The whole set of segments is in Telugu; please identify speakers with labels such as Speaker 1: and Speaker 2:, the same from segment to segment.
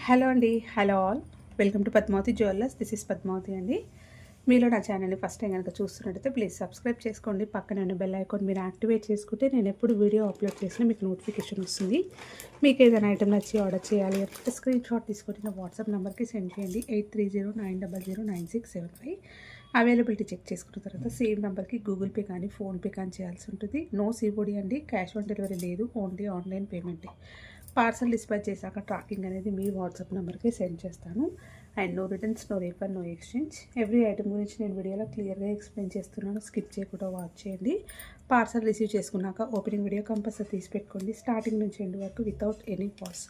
Speaker 1: హలో అండి, hello all. Welcome to Padmavati jewellers. This is Padmavati అండి. మీలో నా ఛానల్ని ఫస్ట్ టైం కనుక చూస్తున్నట్టయితే ప్లీజ్ సబ్స్క్రైబ్ చేసుకోండి. పక్కనే ఉన్న బెల్ ఐకాన్ మీరు యాక్టివేట్ చేసుకుంటే నేను ఎప్పుడు వీడియో అప్లోడ్ చేసినా మీకు నోటిఫికేషన్ వస్తుంది. మీకు ఏదైనా ఐటమ్ నచ్చి ఆర్డర్ చేయాలి అంటే స్క్రీన్ షాట్ తీసుకొని నా వాట్సాప్ నెంబర్కి సెండ్ చేయండి. 8309009675. అవైలబిలిటీ చెక్ చేసుకున్న తర్వాత సేమ్ నెంబర్కి గూగుల్ పే కానీ ఫోన్పే కానీ చేయాల్సి ఉంటుంది. నో సిఓడి అండి, క్యాష్ ఆన్ డెలివరీ లేదు, ఓన్లీ ఆన్లైన్ పేమెంటే. పార్సల్ డిస్పాచ్ చేశాక ట్రాకింగ్ అనేది మీ వాట్సాప్ నెంబర్కి సెండ్ చేస్తాను. And no returns, no refund, no exchange. Every item గురించి నేను వీడియోలో క్లియర్గా ఎక్స్ప్లెయిన్ చేస్తున్నాను. స్కిప్ చేయకుండా వాచ్ చేయండి. పార్సల్ రిసీవ్ చేసుకున్నాక ఓపెనింగ్ వీడియో కంపల్సరీ తీసి పెట్టుకోండి. స్టార్టింగ్ నుంచి ఎండ్ వరకు without any calls.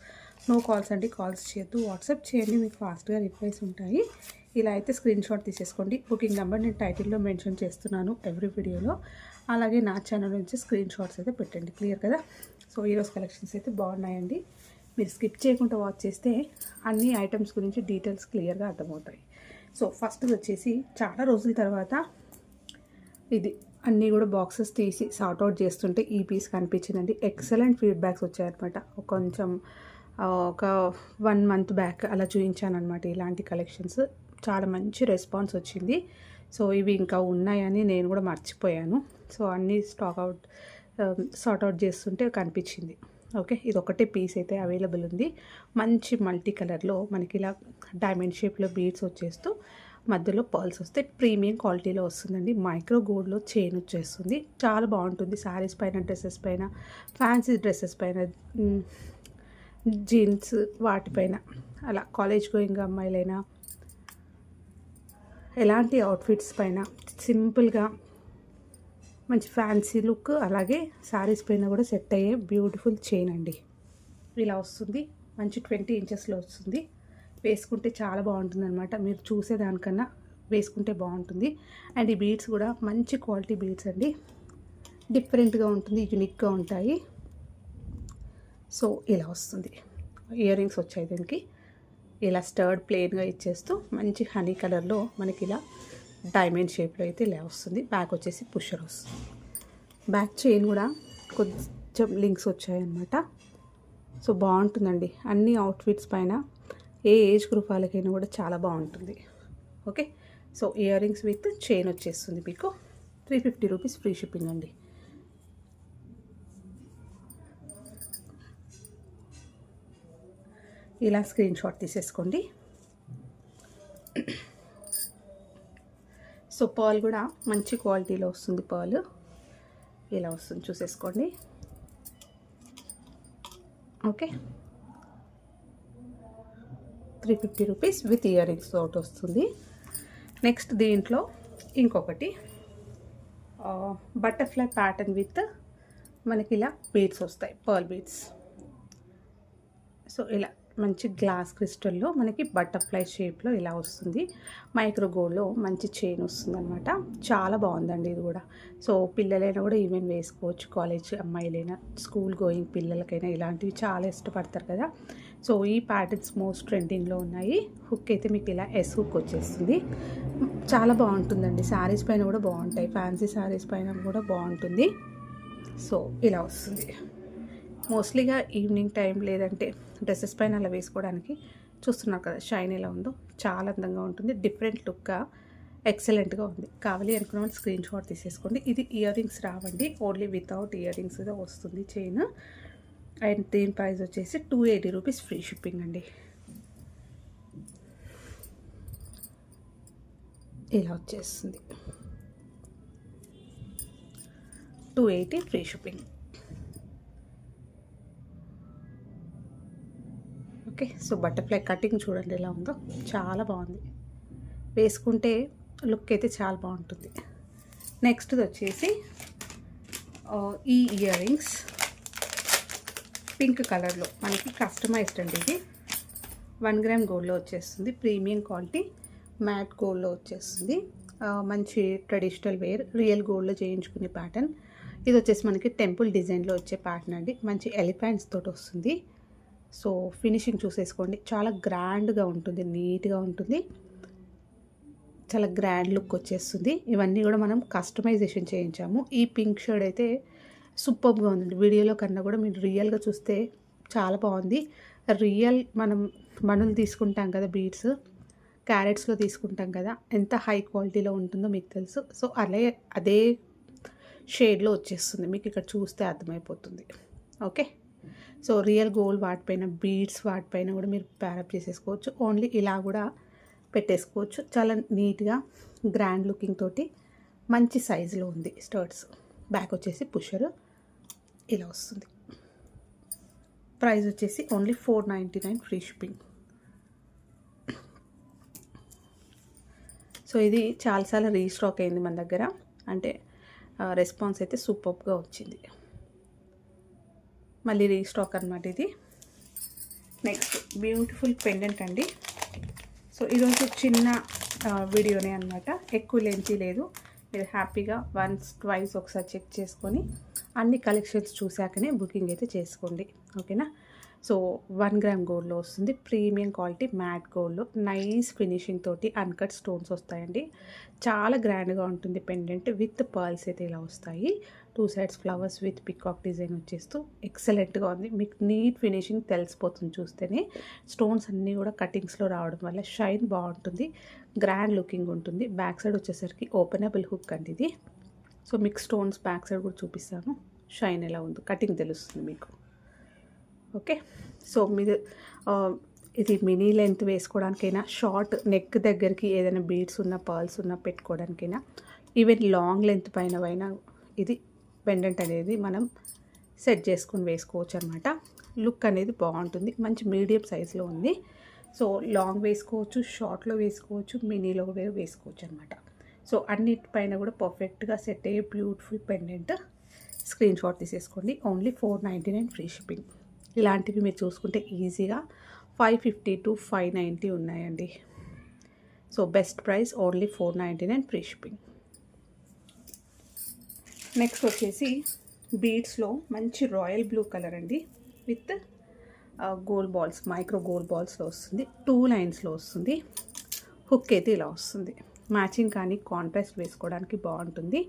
Speaker 1: No calls అండి, కాల్స్ చేయొద్దు. వాట్సాప్ చేయండి, మీకు ఫాస్ట్గా రిప్లైస్ ఉంటాయి. ఇలా అయితే స్క్రీన్ షాట్ తీసేసుకోండి. బుకింగ్ నెంబర్ నేను టైటిల్లో మెన్షన్ చేస్తున్నాను ఎవ్రీ వీడియోలో. అలాగే నా ఛానల్ నుంచి స్క్రీన్ షాట్స్ అయితే పెట్టండి. క్లియర్ కదా? సో ఈరోజు కలెక్షన్స్ అయితే బాగున్నాయండి. మీరు స్కిప్ చేయకుండా వాచ్ చేస్తే అన్ని ఐటమ్స్ గురించి డీటెయిల్స్ క్లియర్గా అర్థమవుతాయి. సో ఫస్ట్ వచ్చేసి చాలా రోజుల తర్వాత ఇది అన్నీ కూడా బాక్సెస్ తీసి సార్ట్అవుట్ చేస్తుంటే ఈ పీస్ కనిపించిందండి. ఎక్సలెంట్ ఫీడ్బ్యాక్స్ వచ్చాయన్నమాట. కొంచెం ఒక 1 మంత్ బ్యాక్ అలా చూపించాను అనమాట. ఇలాంటి కలెక్షన్స్ చాలా మంచి రెస్పాన్స్ వచ్చింది. సో ఇవి ఇంకా ఉన్నాయని నేను కూడా మర్చిపోయాను. సో అన్నీ సార్ట్అవుట్ చేస్తుంటే కనిపించింది. ఓకే, ఇది ఒకటే పీస్ అయితే అవైలబుల్ ఉంది. మంచి మల్టీ కలర్లో మనకి ఇలా డైమండ్ షేప్లో బీడ్స్ వచ్చేస్తూ మధ్యలో పర్ల్స్ వస్తే ప్రీమియం క్వాలిటీలో వస్తుందండి. మైక్రో గోల్డ్లో చైన్ వచ్చేస్తుంది. చాలా బాగుంటుంది. శారీస్ పైన, డ్రెస్సెస్ పైన, ఫ్యాన్సీ డ్రెస్సెస్ పైన, జీన్స్ వాటిపైన అలా కాలేజ్ గోయింగ్ అమ్మాయిలైనా ఎలాంటి అవుట్ఫిట్స్ పైన సింపుల్గా మంచి ఫ్యాన్సీ లుక్, అలాగే శారీస్ పైన కూడా సెట్ అయ్యే బ్యూటిఫుల్ చైన్ అండి. ఇలా వస్తుంది. మంచి 20 ఇంచెస్లో వస్తుంది. వేసుకుంటే చాలా బాగుంటుంది అనమాట. మీరు చూసేదానికన్నా వేసుకుంటే బాగుంటుంది. అండ్ ఈ బీడ్స్ కూడా మంచి క్వాలిటీ బీడ్స్ అండి. డిఫరెంట్గా ఉంటుంది, యూనిక్గా ఉంటాయి. సో ఇలా వస్తుంది. ఇయర్ రింగ్స్ వచ్చాయి దీనికి. ఇలా స్టర్డ్ ప్లెయిన్గా ఇచ్చేస్తూ మంచి హనీ కలర్లో మనకి ఇలా డైమండ్ షేప్లో అయితే ఇలా వస్తుంది. బ్యాక్ వచ్చేసి పుషర్ వస్తుంది. బ్యాక్ చైన్ కూడా కొంచెం లింక్స్ వచ్చాయన్నమాట. సో బాగుంటుందండి. అన్ని అవుట్ఫిట్స్ పైన ఏ ఏజ్ గ్రూప్ వాళ్ళకైనా కూడా చాలా బాగుంటుంది. Okay, so ear rings with chain వచ్చేస్తుంది మీకు. 350 రూపీస్ ఫ్రీ షిప్పింగ్ అండి. ఇలా స్క్రీన్ షాట్ తీసేసుకోండి. సో పర్ల్ కూడా మంచి క్వాలిటీలో వస్తుంది. పర్ల్ ఇలా వస్తుంది, చూసేసుకోండి. Okay, 350 rupees with ear rings తోటి వస్తుంది. నెక్స్ట్ దీంట్లో ఇంకొకటి బటర్ఫ్లై ప్యాటర్న్ విత్ మనకి ఇలా బీడ్స్ వస్తాయి, పర్ల్ బీడ్స్. సో ఇలా మంచి గ్లాస్ క్రిస్టల్లో మనకి బటర్ఫ్లై షేప్లో ఇలా వస్తుంది. మైక్రో గోల్డ్లో మంచి చైన్ వస్తుంది అనమాట. చాలా బాగుందండి ఇది కూడా. సో పిల్లలైనా కూడా ఈవెన్ వేసుకోవచ్చు. కాలేజ్ అమ్మాయిలైనా, స్కూల్ గోయింగ్ పిల్లలకైనా ఇలాంటివి చాలా ఇష్టపడతారు కదా. సో ఈ ప్యాటర్న్స్ మోస్ట్ ట్రెండింగ్లో ఉన్నాయి. హుక్ అయితే మీకు ఇలా ఎస్ హుక్ వచ్చేస్తుంది. చాలా బాగుంటుందండి. శారీస్ పైన కూడా బాగుంటాయి, ఫ్యాన్సీ శారీస్ పైన కూడా బాగుంటుంది. సో ఇలా వస్తుంది. మోస్ట్లీగా ఈవినింగ్ టైం లేదంటే డ్రెస్సెస్ పైన అలా వేసుకోవడానికి. చూస్తున్నారు కదా షైన్ ఎలా ఉందో, చాలా అందంగా ఉంటుంది. డిఫరెంట్ లుక్గా ఎక్సలెంట్గా ఉంది. కావాలి అనుకున్న వాళ్ళు స్క్రీన్ షాట్ తీసేసుకోండి. ఇది ఇయర్ రింగ్స్ రావండి, ఓన్లీ వితౌట్ ఇయర్ రింగ్స్గా వస్తుంది చైన్. అండ్ దీని ప్రైస్ వచ్చేసి 280 రూపీస్ ఫ్రీ షిప్పింగ్ అండి. ఇలా వచ్చేస్తుంది 280 free shipping. Okay, so butterfly cutting చూడండి ఎలా ఉందో, చాలా బాగుంది. వేసుకుంటే లుక్ అయితే చాలా బాగుంటుంది. నెక్స్ట్ వచ్చేసి ఈ ఇయర్ రింగ్స్ పింక్ కలర్లో మనకి కస్టమైజ్డ్ అండి. ఇది 1 గ్రామ్ గోల్డ్లో వచ్చేస్తుంది. ప్రీమియం క్వాలిటీ మ్యాట్ గోల్డ్లో వచ్చేస్తుంది. మంచి ట్రెడిషనల్ వేర్, రియల్ గోల్డ్లో చేయించుకునే ప్యాటర్న్. ఇది వచ్చేసి మనకి టెంపుల్ డిజైన్లో వచ్చే ప్యాటర్న్ అండి. మంచి ఎలిఫెంట్స్ తోటి వస్తుంది. సో ఫినిషింగ్ చూసేసుకోండి, చాలా గ్రాండ్గా ఉంటుంది, నీట్గా ఉంటుంది, చాలా గ్రాండ్ లుక్ వచ్చేస్తుంది. ఇవన్నీ కూడా మనం కస్టమైజేషన్ చేయించాము. ఈ పింక్ షేడ్ అయితే సూపర్గా ఉందండి. వీడియోలో కన్నా కూడా మీరు రియల్గా చూస్తే చాలా బాగుంది. రియల్ మనం మణులు తీసుకుంటాం కదా, బీడ్స్ క్యారెట్స్లో తీసుకుంటాం కదా, ఎంత హై క్వాలిటీలో ఉంటుందో మీకు తెలుసు. సో అదే షేడ్లో వచ్చేస్తుంది, మీకు ఇక్కడ చూస్తే అర్థమైపోతుంది. ఓకే, సో రియల్ గోల్డ్ వాటిపైన, బీడ్స్ వాటిపైన కూడా మీరు ప్యారప్ చేసేసుకోవచ్చు. ఓన్లీ ఇలా కూడా పెట్టేసుకోవచ్చు. చాలా నీట్గా గ్రాండ్ లుకింగ్ తోటి మంచి సైజులో ఉంది స్టర్ట్స్. బ్యాక్ వచ్చేసి పుషర్ ఇలా వస్తుంది. ప్రైస్ వచ్చేసి ఓన్లీ 499 ఫ్రీ షిప్పింగ్. సో ఇది చాలాసార్లు రీస్టాక్ అయింది మన దగ్గర, అంటే రెస్పాన్స్ అయితే సూపర్గా వచ్చింది. మళ్ళీ రీస్టాక్ అనమాట ఇది. నెక్స్ట్ బ్యూటిఫుల్ పెండెంట్ అండి. సో ఈరోజు చిన్న వీడియోనే అనమాట, ఎక్కువ లెంతీ లేదు. మీరు హ్యాపీగా వన్స్ ట్వైస్ ఒకసారి చెక్ చేసుకొని అన్ని కలెక్షన్స్ చూశాకనే బుకింగ్ అయితే చేసుకోండి. ఓకేనా. సో 1 గ్రామ్ గోల్డ్లో వస్తుంది, ప్రీమియం క్వాలిటీ మ్యాట్ గోల్డ్లో నైస్ ఫినిషింగ్ తోటి అన్కట్ స్టోన్స్ వస్తాయండి. చాలా గ్రాండ్గా ఉంటుంది పెండెంట్ విత్ పర్ల్స్ అయితే ఇలా వస్తాయి. 2 sides flowers with peacock design వచ్చేస్తూ ఎక్సలెంట్గా ఉంది. మీకు నీట్ ఫినిషింగ్ తెలిసిపోతుంది చూస్తేనే. స్టోన్స్ అన్నీ కూడా కటింగ్స్లో రావడం వల్ల షైన్ బాగుంటుంది, గ్రాండ్ లుకింగ్ ఉంటుంది. బ్యాక్ సైడ్ వచ్చేసరికి ఓపెనబుల్ హుక్ అండి ఇది. సో మీకు స్టోన్స్ బ్యాక్ సైడ్ కూడా చూపిస్తాను, షైన్ ఎలా ఉందో కటింగ్ తెలుస్తుంది మీకు. ఓకే, సో మీరు ఇది మినీ లెంత్ వేసుకోవడానికైనా, షార్ట్ నెక్ దగ్గరికి ఏదైనా బీడ్స్ ఉన్న పర్ల్స్ ఉన్న పెట్టుకోవడానికైనా, ఈవెన్ లాంగ్ లెంత్ పైన ఇది పెండెంట్ అనేది మనం సెట్ చేసుకొని వేసుకోవచ్చు అనమాట. లుక్ అనేది బాగుంటుంది, మంచి మీడియం సైజులో ఉంది. సో లాంగ్ వేసుకోవచ్చు, షార్ట్లో వేసుకోవచ్చు, మినీలో వేసుకోవచ్చు అనమాట. సో అన్నిటిపైన కూడా పర్ఫెక్ట్గా సెట్ అయ్యే బ్యూటిఫుల్ పెండెంట్. స్క్రీన్ షాట్ తీసేసుకోండి. Only 499 free shipping. ఇలాంటివి మీరు చూసుకుంటే ఈజీగా 550 to 590 ఉన్నాయండి. So best price only 499 free shipping. Next వచ్చేసి బీడ్స్లో మంచి రాయల్ బ్లూ కలర్ అండి, with gold balls, micro gold బాల్స్లో వస్తుంది. 2 లైన్స్లో వస్తుంది. హుక్ అయితే ఇలా వస్తుంది. మ్యాచింగ్ కానీ కాంట్రాస్ట్ వేసుకోవడానికి బాగుంటుంది.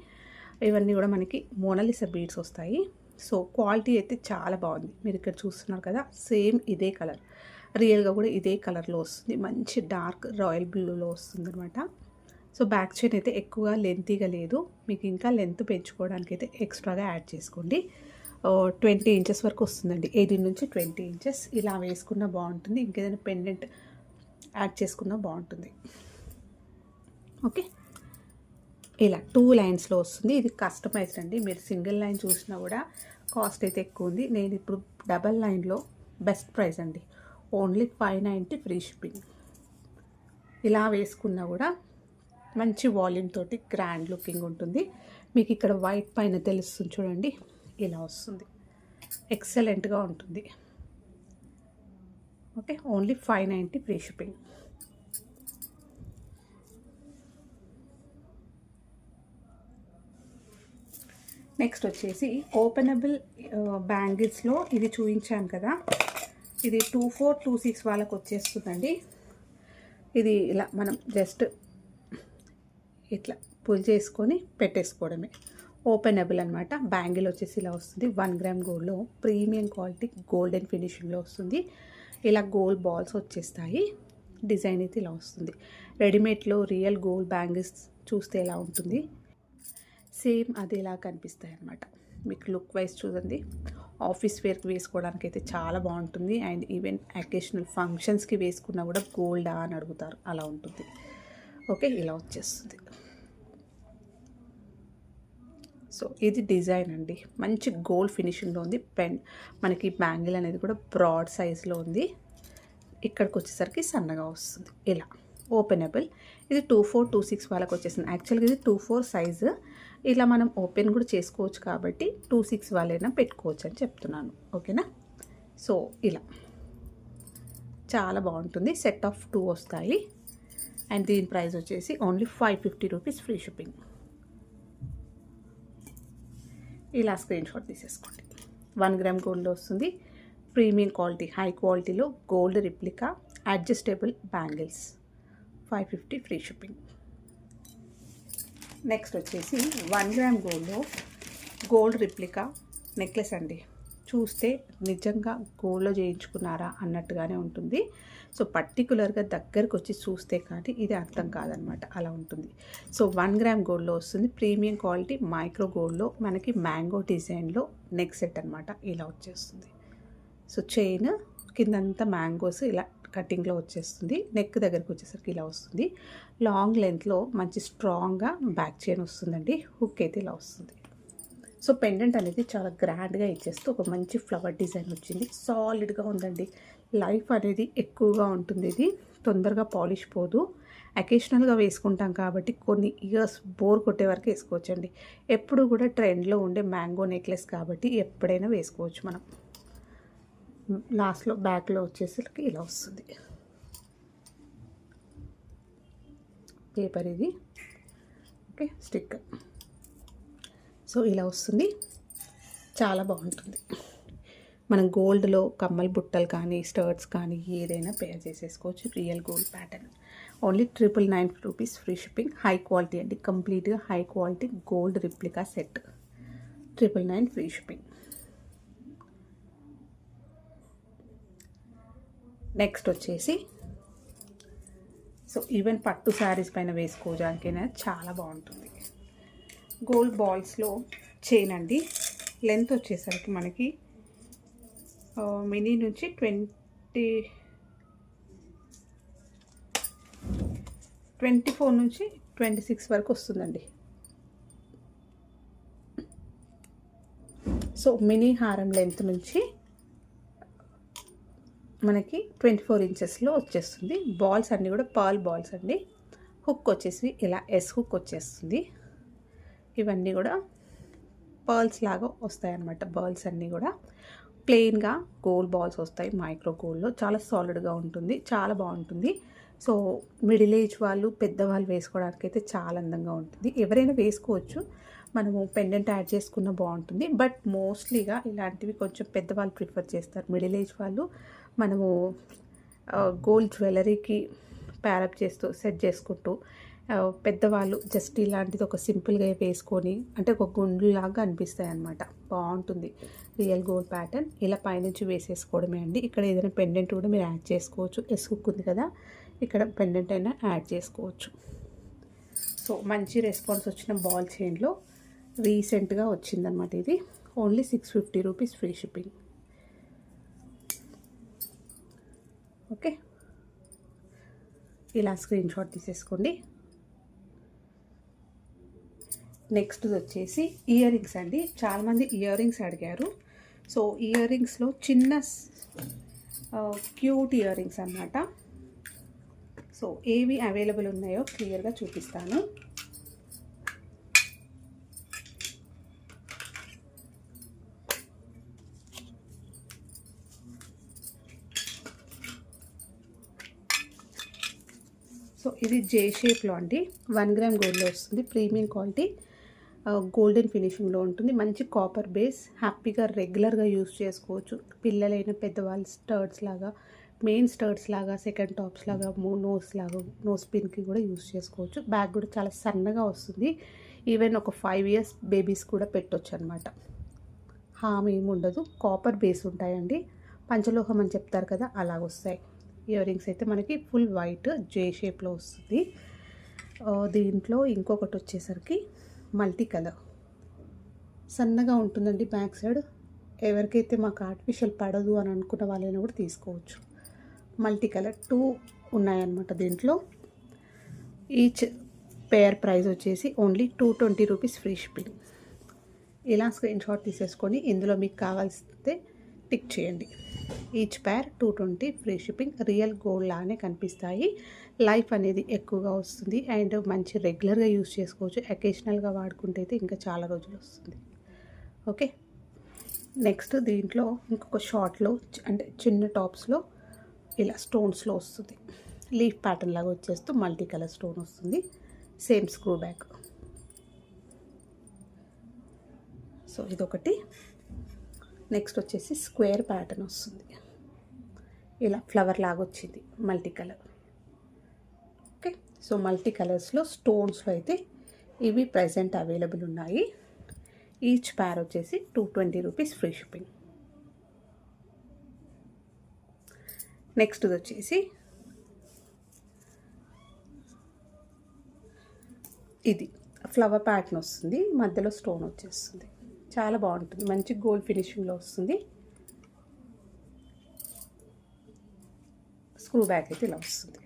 Speaker 1: ఇవన్నీ కూడా మనకి మోనాలిసా బీడ్స్ వస్తాయి. సో క్వాలిటీ అయితే చాలా బాగుంది. మీరు ఇక్కడ చూస్తున్నారు కదా, సేమ్ ఇదే కలర్, రియల్గా కూడా ఇదే కలర్లో వస్తుంది. మంచి డార్క్ రాయల్ బ్లూలో వస్తుంది అనమాట. సో బ్యాక్ చైన్ అయితే ఎక్కువగా లెంతీగా లేదు, మీకు ఇంకా లెంత్ పెంచుకోవడానికి అయితే ఎక్స్ట్రాగా యాడ్ చేసుకోండి. 20 ఇంచెస్ వరకు వస్తుందండి, 18 నుంచి 20 ఇంచెస్. ఇలా వేసుకున్నా బాగుంటుంది, ఇంకేదైనా పెండెంట్ యాడ్ చేసుకున్నా బాగుంటుంది. ఓకే, ఇలా 2 లైన్స్లో వస్తుంది. ఇది కస్టమైజ్డ్ అండి, మీరు సింగిల్ లైన్ చూసినా కూడా కాస్ట్ అయితే ఎక్కువ ఉంది. నేను ఇప్పుడు డబల్ లైన్లో బెస్ట్ ప్రైస్ అండి, ఓన్లీ 590 ఫ్రీ షిప్పింగ్. ఇలా వేసుకున్నా కూడా మంచి వాల్యూమ్ తోటి గ్రాండ్ లుకింగ్ ఉంటుంది. మీకు ఇక్కడ వైట్ పైన తెలుస్తుంది చూడండి, ఇలా వస్తుంది, ఎక్సలెంట్గా ఉంటుంది. Okay, only 590 free shipping. Next వచ్చేసి ఓపెనబుల్ బ్యాంగిల్స్లో ఇది చూపించాను కదా, ఇది 2426 వాళ్ళకి వచ్చేస్తుందండి. ఇది ఇలా మనం జస్ట్ ఇట్లా పుల్ చేసుకొని పెట్టేసుకోవడమే. ఓపెనబుల్ అనమాట. బ్యాంగిల్ వచ్చేసి ఇలా వస్తుంది. 1 గ్రామ్ గోల్డ్లో ప్రీమియం క్వాలిటీ గోల్డెన్ ఫినిషింగ్లో వస్తుంది. ఇలా గోల్డ్ బాల్స్ వచ్చేస్తాయి. డిజైన్ అయితే ఇలా వస్తుంది. రెడీమేడ్లో రియల్ గోల్డ్ బ్యాంగిల్స్ చూస్తే ఎలా ఉంటుంది, సేమ్ అది ఇలా కనిపిస్తాయి అన్నమాట. మీకు లుక్ వైజ్ చూడండి, ఆఫీస్ వేర్కి వేసుకోవడానికి అయితే చాలా బాగుంటుంది. అండ్ ఈవెన్ అకేషనల్ ఫంక్షన్స్కి వేసుకున్నా కూడా గోల్డా అని అడుగుతారు, అలా ఉంటుంది. ఓకే, ఇలా వచ్చేస్తుంది. సో ఇది డిజైన్ అండి, మంచి గోల్డ్ ఫినిషింగ్లో ఉంది. మనకి బ్యాంగిల్ అనేది కూడా బ్రాడ్ సైజులో ఉంది. ఇక్కడికి వచ్చేసరికి సన్నగా వస్తుంది. ఇలా ఓపెనబుల్. ఇది 2426 వాళ్ళకి వచ్చేసింది. యాక్చువల్గా ఇది 24 సైజు. ఇలా మనం ఓపెన్ కూడా చేసుకోవచ్చు కాబట్టి 26 వాళ్ళైనా పెట్టుకోవచ్చు అని చెప్తున్నాను. ఓకేనా. సో ఇలా చాలా బాగుంటుంది. సెట్ ఆఫ్ 2 వస్తాయి. అండ్ దీని ప్రైస్ వచ్చేసి ఓన్లీ 550 రూపీస్ ఫ్రీ షిప్పింగ్. ఇలా స్క్రీన్ షాట్ తీసేసుకోండి. 1 గ్రామ్ గోల్డ్లో వస్తుంది. ప్రీమియం క్వాలిటీ, హై క్వాలిటీలో gold replica adjustable bangles, 550 free shipping. Next వచ్చేసి 1 గ్రామ్ గోల్డ్లో గోల్డ్ రిప్లికా నెక్లెస్ అండి. చూస్తే నిజంగా గోల్డ్లో చేయించుకున్నారా అన్నట్టుగానే ఉంటుంది. సో పర్టికులర్గా దగ్గరకు వచ్చి చూస్తే కానీ ఇది అర్థం కాదనమాట, అలా ఉంటుంది. సో 1 గ్రామ్ గోల్డ్లో వస్తుంది, ప్రీమియం క్వాలిటీ మైక్రో గోల్డ్లో మనకి మ్యాంగో డిజైన్లో నెక్ సెట్ అనమాట. ఇలా వచ్చేస్తుంది. సో చైన్ కిందంతా మ్యాంగోస్ ఇలా కటింగ్లో వచ్చేస్తుంది. నెక్ దగ్గరకు వచ్చేసరికి ఇలా వస్తుంది. లాంగ్ లెంత్లో మంచి స్ట్రాంగ్గా బ్యాక్ చైన్ వస్తుందండి. హుక్ అయితే ఇలా వస్తుంది. సో పెండెంట్ అనేది చాలా గ్రాండ్గా ఇచ్చేస్తూ ఒక మంచి ఫ్లవర్ డిజైన్ వచ్చింది. సాలిడ్గా ఉందండి. లైఫ్ అనేది ఎక్కువగా ఉంటుంది. ఇది తొందరగా పాలిష్ పోదు. అకేషనల్గా వేసుకుంటాం కాబట్టి కొన్ని ఇయర్స్ బోర్ కొట్టే వరకు వేసుకోవచ్చండి. ఎప్పుడు కూడా ట్రెండ్లో ఉండే మ్యాంగో నెక్లెస్ కాబట్టి ఎప్పుడైనా వేసుకోవచ్చు మనం. లాస్ట్లో బ్యాక్లో వచ్చేసరికి ఇలా వస్తుంది పేపర్ ఇది. Okay, sticker. సో ఇలా వస్తుంది, చాలా బాగుంటుంది. మనం గోల్డ్లో కమ్మల్ బుట్టలు కానీ స్టర్ట్స్ కానీ ఏదైనా పేర్ చేసేసుకోవచ్చు. Real gold pattern. Only 999 rupees free shipping. High quality అండి, కంప్లీట్గా high quality gold replica set. 999 free shipping. Next వచ్చేసి సో ఈవెన్ పట్టు శారీస్ పైన వేసుకోవడానికైనా చాలా బాగుంటుంది. గోల్డ్ బాల్స్లో చైన్ అండి. లెంత్ వచ్చేసరికి మనకి మినీ నుంచి 24 నుంచి 26 వరకు వస్తుందండి. సో మినీ హారం లెంత్ నుంచి మనకి 24 ఇంచెస్లో వచ్చేస్తుంది. బాల్స్ అన్నీ కూడా పర్ల్ బాల్స్ అండి. హుక్ వచ్చేసి ఇలా ఎస్ హుక్ వచ్చేస్తుంది. ఇవన్నీ కూడా పర్ల్స్ లాగా వస్తాయి అన్నమాట. బాల్స్ అన్నీ కూడా ప్లెయిన్గా గోల్డ్ బాల్స్ వస్తాయి మైక్రో గోల్డ్లో. చాలా సాలిడ్గా ఉంటుంది, చాలా బాగుంటుంది. సో మిడిల్ ఏజ్ వాళ్ళు, పెద్దవాళ్ళు వేసుకోవడానికి అయితే చాలా అందంగా ఉంటుంది. ఎవరైనా వేసుకోవచ్చు, మనము పెండెంట్ యాడ్ చేసుకున్న బాగుంటుంది. బట్ మోస్ట్లీగా ఇలాంటివి కొంచెం పెద్దవాళ్ళు ప్రిఫర్ చేస్తారు. మిడిల్ ఏజ్ వాళ్ళు మనము గోల్డ్ జ్యువెలరీకి ప్యారప్ చేస్తూ సెట్ చేసుకుంటూ, పెద్దవాళ్ళు జస్ట్ ఇలాంటిది ఒక సింపుల్గా వేసుకొని అంటే ఒక గుండులాగా అనిపిస్తాయి అన్నమాట. బాగుంటుంది రియల్ గోల్డ్ ప్యాటర్న్. ఇలా పైనుంచి వేసేసుకోవడమే అండి. ఇక్కడ ఏదైనా పెండెంట్ కూడా మీరు యాడ్ చేసుకోవచ్చు. ఎస్ హుక్ ఉంది కదా, ఇక్కడ పెండెంట్ అయినా యాడ్ చేసుకోవచ్చు. సో మంచి రెస్పాన్స్ వచ్చిన బాల్ చైన్లో రీసెంట్గా వచ్చిందనమాట ఇది. Only 650 rupees free shipping. Okay, ఇలా స్క్రీన్ షాట్ తీసేసుకోండి. నెక్స్ట్ వచ్చేసి ఇయర్ రింగ్స్ అండి. చాలామంది ఇయర్ రింగ్స్ అడిగారు. సో ఇయర్ రింగ్స్లో చిన్న క్యూట్ ఇయర్ రింగ్స్ అన్నమాట. సో ఏవి అవైలబుల్ ఉన్నాయో క్లియర్గా చూపిస్తాను. సో ఇది జే షేప్లో అండి. 1 గ్రామ్ గోల్డ్లో వస్తుంది. ప్రీమియం క్వాలిటీ గోల్డెన్ ఫినిషింగ్లో ఉంటుంది. మంచి కాపర్ బేస్. హ్యాపీగా రెగ్యులర్గా యూస్ చేసుకోవచ్చు. పిల్లలైన పెద్దవాళ్ళు స్టర్ట్స్ లాగా, మెయిన్ స్టర్ట్స్ లాగా, సెకండ్ టాప్స్ లాగా, నోస్ లాగా, నోస్ పిన్కి కూడా యూస్ చేసుకోవచ్చు. బ్యాగ్ కూడా చాలా సన్నగా వస్తుంది. ఈవెన్ ఒక 5 ఇయర్స్ బేబీస్ కూడా పెట్టవచ్చు అనమాట. హామ్ ఏమి ఉండదు. కాపర్ బేస్ ఉంటాయండి. పంచలోహం అని చెప్తారు కదా, అలాగ వస్తాయి. ఇయర్ రింగ్స్ అయితే మనకి ఫుల్ వైట్ జే షేప్లో వస్తుంది. దీంట్లో ఇంకొకటి వచ్చేసరికి మల్టీ కలర్ సన్నగా ఉంటుందండి బ్యాక్ సైడ్. ఎవరికైతే మాకు ఆర్టిఫిషియల్ పడదు అని అనుకున్న వాళ్ళైనా కూడా తీసుకోవచ్చు. మల్టీ కలర్ 2 ఉన్నాయన్నమాట దీంట్లో. ఈచ్ పేర్ ప్రైస్ వచ్చేసి ఓన్లీ 220 రూపీస్ ఫ్రీ షిప్పింగ్. ఇలా స్క్రీన్ షాట్ తీసేసుకొని ఇందులో మీకు కావాల్సితే టిక్ చేయండి. ఈచ్ పేర్ 220 ఫ్రీ షిప్పింగ్. రియల్ గోల్డ్ లానే కనిపిస్తాయి. లైఫ్ అనేది ఎక్కువగా వస్తుంది అండ్ మంచి రెగ్యులర్గా యూస్ చేసుకోవచ్చు. అకేషనల్గా వాడుకుంటే అయితే ఇంకా చాలా రోజులు వస్తుంది. ఓకే, నెక్స్ట్ దీంట్లో ఇంకొక షార్ట్లో అంటే చిన్న టాప్స్లో ఇలా స్టోన్స్లో వస్తుంది. లీఫ్ ప్యాటర్న్ లాగా వచ్చేస్తూ మల్టీ కలర్ స్టోన్ వస్తుంది. Same screw back. సో ఇదొకటి. నెక్స్ట్ వచ్చేసి స్క్వేర్ ప్యాటర్న్ వస్తుంది. ఇలా ఫ్లవర్ లాగా వచ్చింది multi colour. Okay, so multi కలర్స్లో స్టోన్స్లో అయితే ఇవి ప్రజెంట్ అవైలబుల్ ఉన్నాయి. ఈచ్ పేర్ వచ్చేసి 220 రూపీస్ ఫ్రీ షిప్పింగ్. నెక్స్ట్ వచ్చేసి ఇది ఫ్లవర్ ప్యాటర్న్ వస్తుంది, మధ్యలో స్టోన్ వచ్చేస్తుంది, చాలా బాగుంటుంది, మంచి గోల్డ్ ఫినిషింగ్లో వస్తుంది. స్క్రూ బ్యాక్ అయితే ఇలా వస్తుంది.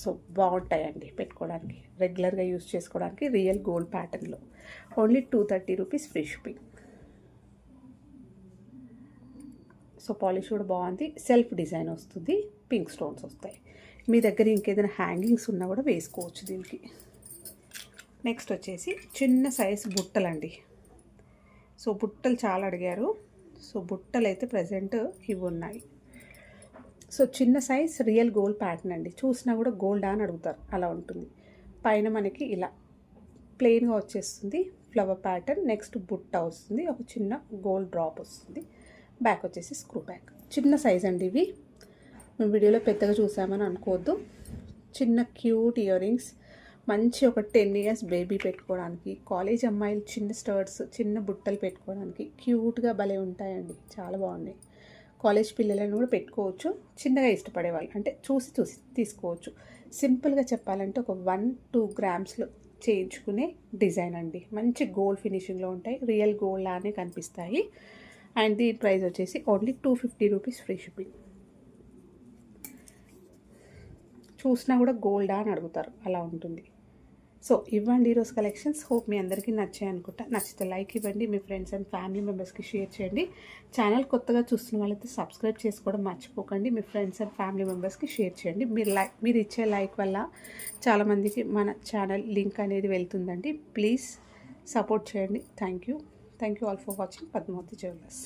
Speaker 1: సో బాగుంటాయండి పెట్టుకోవడానికి, రెగ్యులర్గా యూజ్ చేసుకోవడానికి. రియల్ గోల్డ్ ప్యాటర్న్లో only 230 rupees free shipping. So polish కూడా బాగుంది, సెల్ఫ్ డిజైన్ వస్తుంది, పింక్ స్టోన్స్ వస్తాయి. మీ దగ్గర ఇంకేదైనా హ్యాంగింగ్స్ ఉన్నా కూడా వేసుకోవచ్చు దీనికి. నెక్స్ట్ వచ్చేసి చిన్న సైజు బుట్టలండి. సో బుట్టలు చాలా అడిగారు. సో బుట్టలు అయితే ప్రజెంట్ ఇవి ఉన్నాయి. సో చిన్న సైజ్ రియల్ గోల్డ్ ప్యాటర్న్ అండి, చూసినా కూడా గోల్డ్ అని అడుగుతారు, అలా ఉంటుంది. పైన మనకి ఇలా ప్లెయిన్గా వచ్చేస్తుంది ఫ్లవర్ ప్యాటర్న్. నెక్స్ట్ బుట్ట వస్తుంది, ఒక చిన్న గోల్డ్ డ్రాప్ వస్తుంది. బ్యాక్ వచ్చేసి స్క్రూ బ్యాక్. చిన్న సైజ్ అండి ఇవి, మేము వీడియోలో పెద్దగా చూసామని అనుకోవద్దు. చిన్న క్యూట్ ఇయర్ రింగ్స్, మంచి ఒక 10 ఇయర్స్ బేబీ పెట్టుకోవడానికి, కాలేజ్ అమ్మాయిలు చిన్న స్టర్ట్స్, చిన్న బుట్టలు పెట్టుకోవడానికి క్యూట్గా భలే ఉంటాయండి, చాలా బాగున్నాయి. కాలేజ్ పిల్లలను కూడా పెట్టుకోవచ్చు, చిన్నగా ఇష్టపడేవాళ్ళు అంటే చూసి తీసుకోవచ్చు. సింపుల్గా చెప్పాలంటే ఒక 1-2 గ్రామ్స్లో చేయించుకునే డిజైన్ అండి. మంచి గోల్డ్ ఫినిషింగ్లో ఉంటాయి, రియల్ గోల్డ్ లానే కనిపిస్తాయి. అండ్ దీని ప్రైస్ వచ్చేసి ఓన్లీ 250 రూపీస్ ఫ్రీ షిప్పింగ్. చూసినా కూడా గోల్డా అని అడుగుతారు, అలా ఉంటుంది. సో ఇవ్వండి ఈరోజు కలెక్షన్స్. హోప్ మీ అందరికీ నచ్చాయి అనుకుంటా. నచ్చితే లైక్ ఇవ్వండి, మీ ఫ్రెండ్స్ అండ్ ఫ్యామిలీ మెంబర్స్కి షేర్ చేయండి. ఛానల్ కొత్తగా చూస్తున్న వాళ్ళైతే సబ్స్క్రైబ్ చేసుకోవడం మర్చిపోకండి. మీ ఫ్రెండ్స్ అండ్ ఫ్యామిలీ మెంబర్స్కి షేర్ చేయండి. మీరు ఇచ్చే లైక్ వల్ల చాలామందికి మన ఛానల్ లింక్ అనేది వెళ్తుందండి. ప్లీజ్ సపోర్ట్ చేయండి. Thank you all for watching Padmavati jewellers.